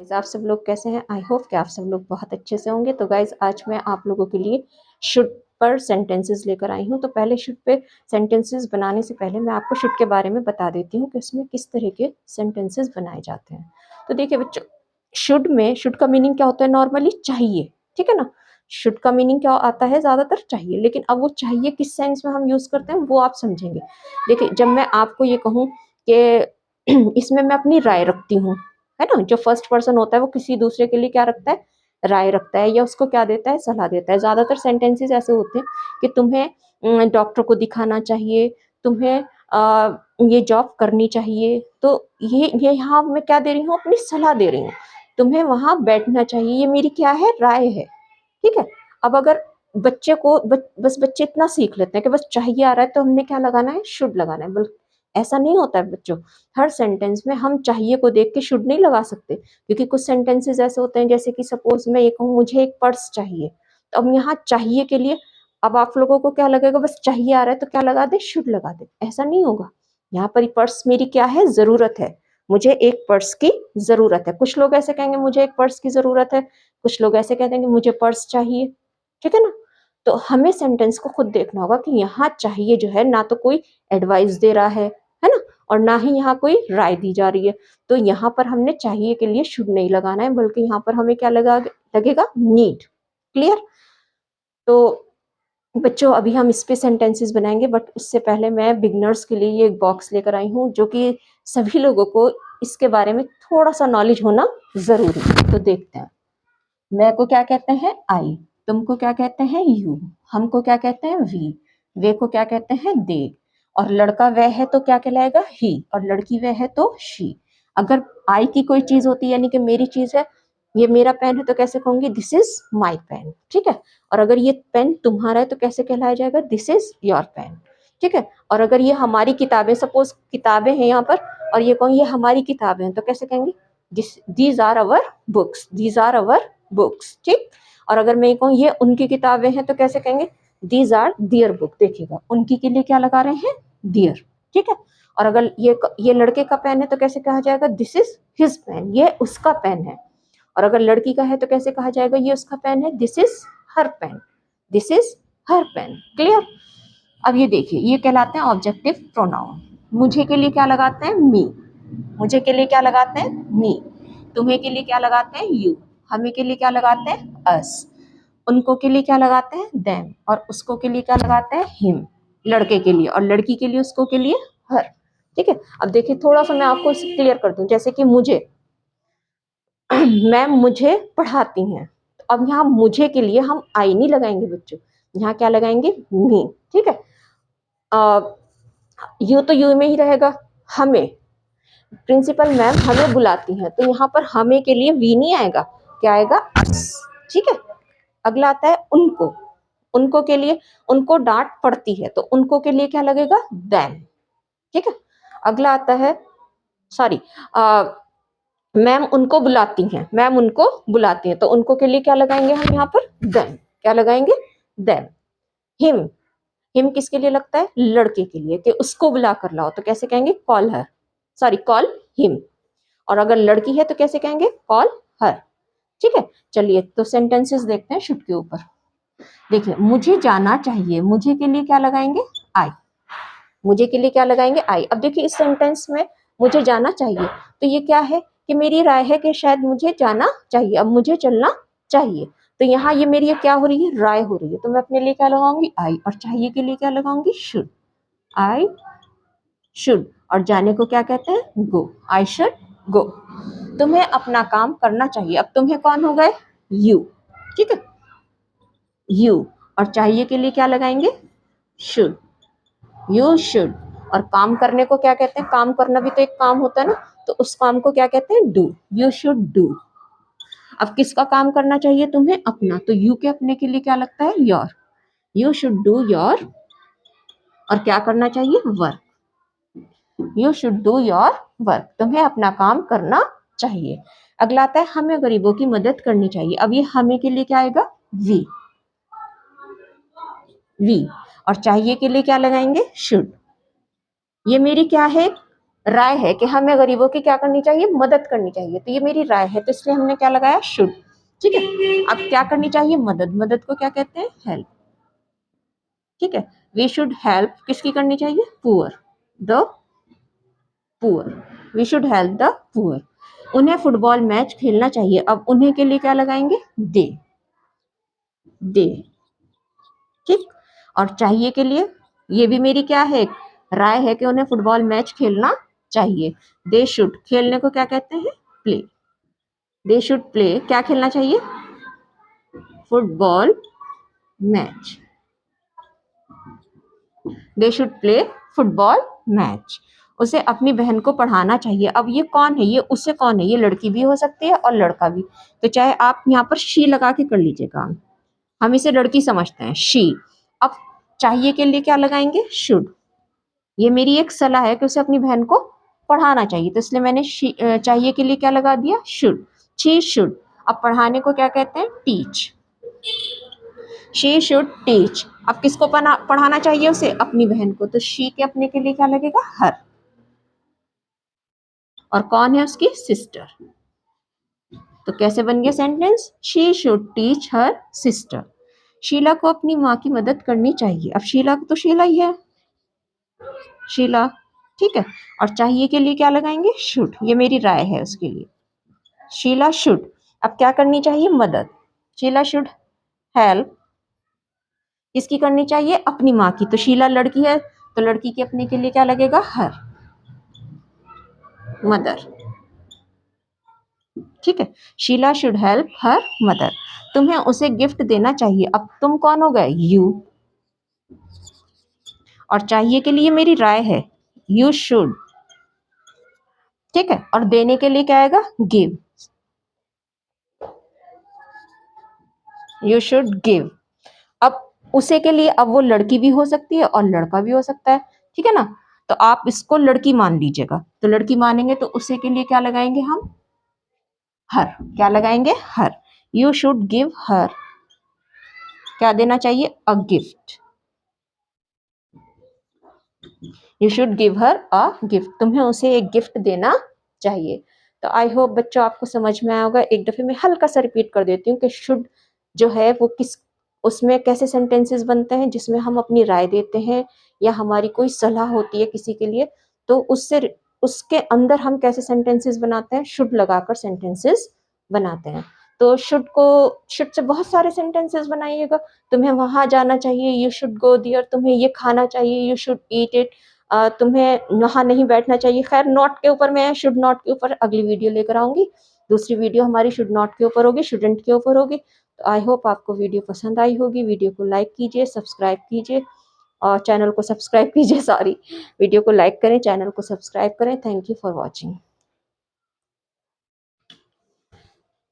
Guys, आप सब लोग कैसे हैं? आई होप कि आप सब लोग बहुत अच्छे से होंगे। तो गाइज आज मैं आप लोगों के लिए शुड पर सेंटेंसेस लेकर आई हूँ। तो पहले शुड पे सेंटेंसेस बनाने से पहले मैं आपको शुड के बारे में बता देती हूँ कि उसमें किस तरह के सेंटेंसेस बनाए जाते हैं। तो देखिए बच्चों, शुड का मीनिंग क्या होता है? नॉर्मली चाहिए, ठीक है ना। शुड का मीनिंग क्या आता है? ज्यादातर चाहिए। लेकिन अब वो चाहिए किस सेंस में हम यूज करते हैं वो आप समझेंगे। देखिए, जब मैं आपको ये कहूँ कि इसमें मैं अपनी राय रखती हूँ, है ना। जो फर्स्ट पर्सन होता है वो किसी दूसरे के लिए क्या रखता है? राय रखता है, या उसको क्या देता है? सलाह देता है। ज्यादातर सेंटेंसेस ऐसे होते हैं कि तुम्हें डॉक्टर को दिखाना चाहिए, तुम्हें ये जॉब करनी चाहिए। तो ये यहाँ मैं क्या दे रही हूँ? अपनी सलाह दे रही हूँ। तुम्हें वहां बैठना चाहिए, ये मेरी क्या है? राय है, ठीक है। अब अगर बच्चे को बस बच्चे इतना सीख लेते हैं कि बस चाहिए आ रहा है तो हमने क्या लगाना है? शुड लगाना है। बल्कि ऐसा नहीं होता है बच्चों। हर सेंटेंस में हम चाहिए को देख के शुड नहीं लगा सकते, क्योंकि कुछ सेंटेंसेस ऐसे होते हैं, जैसे कि सपोज मैं ये कहूँ मुझे एक पर्स चाहिए, तो अब यहाँ चाहिए के लिए अब आप लोगों को क्या लगेगा? बस चाहिए आ रहा है तो क्या लगा दे? शुड लगा दे। ऐसा नहीं होगा। यहाँ पर पर्स मेरी क्या है? जरूरत है। मुझे एक पर्स की जरूरत है। कुछ लोग ऐसे कहेंगे मुझे एक पर्स की जरूरत है, कुछ लोग ऐसे कहते हैं कि मुझे पर्स चाहिए, ठीक है ना। तो हमें सेंटेंस को खुद देखना होगा कि यहाँ चाहिए जो है ना तो कोई एडवाइस दे रहा है ना, और ना ही यहाँ कोई राय दी जा रही है। तो यहाँ पर हमने चाहिए के लिए शुड नहीं लगाना है, बल्कि यहाँ पर हमें क्या लगेगा? नीड। क्लियर? तो बच्चों अभी हम इस पे सेंटेंसेस बनाएंगे, बट उससे पहले मैं बिगनर्स के लिए ये एक बॉक्स लेकर आई हूँ, जो कि सभी लोगों को इसके बारे में थोड़ा सा नॉलेज होना जरूरी है। तो देखते हैं। मैं को क्या कहते हैं? आई। तुमको क्या कहते हैं? यू। हमको क्या कहते हैं? वी। वे को क्या कहते हैं? दे। और लड़का वह है तो क्या कहलाएगा? ही। और लड़की वह है तो शी। अगर आई की कोई चीज होती है, यानी कि मेरी चीज है, ये मेरा पेन है, तो कैसे कहूंगी? दिस इज माई पेन, ठीक है। और अगर ये पेन तुम्हारा है तो कैसे कहलाया जाएगा? दिस इज योर पेन, ठीक है। और अगर ये हमारी किताबें, सपोज किताबें हैं यहाँ पर, और ये कहूँ ये हमारी किताबें हैं, तो कैसे कहेंगे? These are our books, these are our books, ठीक। और अगर मैं कहूँ ये उनकी किताबें हैं, तो कैसे कहेंगे? These are their book. देखिएगा, उनकी के लिए क्या लगा रहे हैं? दियर, ठीक है। और अगर ये लड़के का पेन है तो कैसे कहा जाएगा? दिस इज हिज पेन, ये उसका पेन है। और अगर लड़की का है तो कैसे कहा जाएगा? ये उसका पेन है, this is her pen, this is her pen. Clear? अब ये देखिए, ये कहलाते हैं ऑब्जेक्टिव प्रोनाउन। मुझे के लिए क्या लगाते हैं? मी। मुझे के लिए क्या लगाते हैं? मी। तुम्हें के लिए क्या लगाते हैं? यू। हमें के लिए क्या लगाते हैं? अस। उनको के लिए क्या लगाते हैं? देम। और उसको के लिए क्या लगाते हैं? हिम। लड़के के लिए, और लड़की के लिए, उसको के लिए हर, ठीक है। अब देखिए, थोड़ा सा मैं आपको इसे क्लियर कर दूं। जैसे कि मुझे मैम मुझे पढ़ाती हैं, तो अब यहाँ मुझे के लिए हम आई नहीं लगाएंगे बच्चों, यहाँ क्या लगाएंगे? मी, ठीक है। यू तो यू में ही रहेगा। हमें प्रिंसिपल मैम हमें बुलाती हैं, तो यहाँ पर हमें के लिए वी नहीं आएगा, क्या आएगा? अस, ठीक है। अगला आता है उनको। उनको के लिए, उनको डांट पड़ती है, तो उनको के लिए क्या लगेगा? देम, ठीक है। अगला आता है, सॉरी, मैम उनको बुलाती हैं, मैम उनको बुलाती हैं, तो उनको के लिए क्या लगाएंगे हम यहाँ पर? देम। क्या लगाएंगे? देम। हिम। हिम किसके लिए लगता है? लड़के के लिए, कि उसको बुला कर लाओ, तो कैसे कहेंगे? Call her, sorry call him. और अगर लड़की है तो कैसे कहेंगे? कॉल हर, ठीक है। चलिए, तो सेंटेंसेस देखते हैं शुड के ऊपर। देखिए, मुझे जाना चाहिए, मुझे के लिए क्या लगाएंगे? आई। मुझे के लिए क्या लगाएंगे? आई। अब देखिए, इस सेंटेंस में मुझे जाना चाहिए, तो ये क्या है? कि मेरी राय है कि शायद मुझे जाना चाहिए, अब मुझे चलना चाहिए। तो यहाँ ये मेरी क्या हो रही है? राय हो रही है। तो मैं अपने लिए क्या लगाऊंगी? आई। और चाहिए के लिए क्या लगाऊंगी? शुड। I should. और जाने को क्या कहते हैं? गो। I should go. तुम्हें अपना काम करना चाहिए, अब तुम्हें कौन हो गए? यू, ठीक है। यू। और चाहिए के लिए क्या लगाएंगे? शुड। You should. और काम करने को क्या कहते हैं? काम करना भी तो एक काम होता है ना, तो उस काम को क्या कहते हैं? डू। You should do. अब किसका काम करना चाहिए तुम्हें? अपना, तो यू के अपने के लिए क्या लगता है? Your. You should do your. और क्या करना चाहिए? Work. You should do your work, तुम्हें अपना काम करना चाहिए। अगला आता है हमें गरीबों की मदद करनी चाहिए। अब ये हमें के लिए क्या आएगा? वी। वी। और चाहिए के लिए क्या लगाएंगे? शुड। ये मेरी क्या है? राय है कि हमें गरीबों की क्या करनी चाहिए, मदद करनी चाहिए, तो ये मेरी राय है, तो इसलिए हमने क्या लगाया, शुड। ठीक है, अब क्या करनी चाहिए, मदद, मदद को क्या कहते हैं, हेल्प। ठीक है, वी शुड हेल्प किसकी करनी चाहिए, poor, the poor, we should help the poor. उन्हें फुटबॉल मैच खेलना चाहिए, अब उन्हें के लिए क्या लगाएंगे, दे, दे। ठीक, और चाहिए के लिए, ये भी मेरी क्या है, राय है कि उन्हें फुटबॉल मैच खेलना चाहिए। दे शुड, खेलने को क्या कहते हैं, प्ले, दे शुड प्ले, क्या खेलना चाहिए, football match, they should play football match. उसे अपनी बहन को पढ़ाना चाहिए, अब ये कौन है, ये उसे कौन है, ये लड़की भी हो सकती है और लड़का भी, तो चाहे आप यहाँ पर शी लगा के कर लीजिए काम, हम इसे लड़की समझते हैं, शी। अब चाहिए के लिए क्या लगाएंगे, शुड, ये मेरी एक सलाह है कि उसे अपनी बहन को पढ़ाना चाहिए, तो इसलिए मैंने चाहिए के लिए क्या लगा दिया, शुड, शी शुड। अब पढ़ाने को क्या कहते हैं, टीच, शी शुड टीच। अब किसको पढ़ाना चाहिए उसे, अपनी बहन को, तो शी के अपने के लिए क्या लगेगा, हर, और कौन है उसकी, सिस्टर। तो कैसे बन गया sentence, she should teach her sister. Sheela को अपनी माँ की मदद करनी चाहिए, अब शीला तो शीला ही है, शीला। ठीक है, और चाहिए के लिए क्या लगाएंगे, शुड, ये मेरी राय है उसके लिए, शीला शुड। अब क्या करनी चाहिए, मदद, शीला शुड हेल्प, किसकी करनी चाहिए, अपनी माँ की, तो शीला लड़की है, तो लड़की के अपने के लिए क्या लगेगा, हर, मदर। ठीक है, Sheela should help her mother. तुम्हें उसे गिफ्ट देना चाहिए, अब तुम कौन हो गए, यू, और चाहिए के लिए मेरी राय है, यू शुड। ठीक है, और देने के लिए क्या आएगा, गिव, यू शुड गिव। अब उसे के लिए, अब वो लड़की भी हो सकती है और लड़का भी हो सकता है, ठीक है ना, तो आप इसको लड़की मान लीजिएगा, तो लड़की मानेंगे तो उसे के लिए क्या लगाएंगे हम, हर, क्या लगाएंगे, हर। यू शुड गिव हर, क्या देना चाहिए, a gift, you should give her a gift, तुम्हें उसे एक गिफ्ट देना चाहिए। तो आई होप बच्चों आपको समझ में आया होगा, एक दफे मैं हल्का सा रिपीट कर देती हूँ कि शुड जो है वो किस, उसमें कैसे सेंटेंसेस बनते हैं जिसमें हम अपनी राय देते हैं या हमारी कोई सलाह होती है किसी के लिए, तो उससे उसके अंदर हम कैसे सेंटेंसेस बनाते हैं, शुड लगाकर सेंटेंसेस बनाते हैं। तो शुड को, शुड से बहुत सारे सेंटेंसेस बनाइएगा, तुम्हें वहां जाना चाहिए, यू शुड गो देयर, तुम्हें ये खाना चाहिए, यू शुड ईट इट, तुम्हें वहाँ नहीं बैठना चाहिए। खैर नॉट के ऊपर, मैं शुड नॉट के ऊपर अगली वीडियो लेकर आऊंगी, दूसरी वीडियो हमारी शुड नॉट के ऊपर होगी, शुडेंट के ऊपर होगी। तो आई होप आपको वीडियो पसंद आई होगी, वीडियो को लाइक कीजिए, सब्सक्राइब कीजिए, और चैनल को सब्सक्राइब कीजिए, सॉरी, वीडियो को लाइक करें, चैनल को सब्सक्राइब करें। Thank you for watching.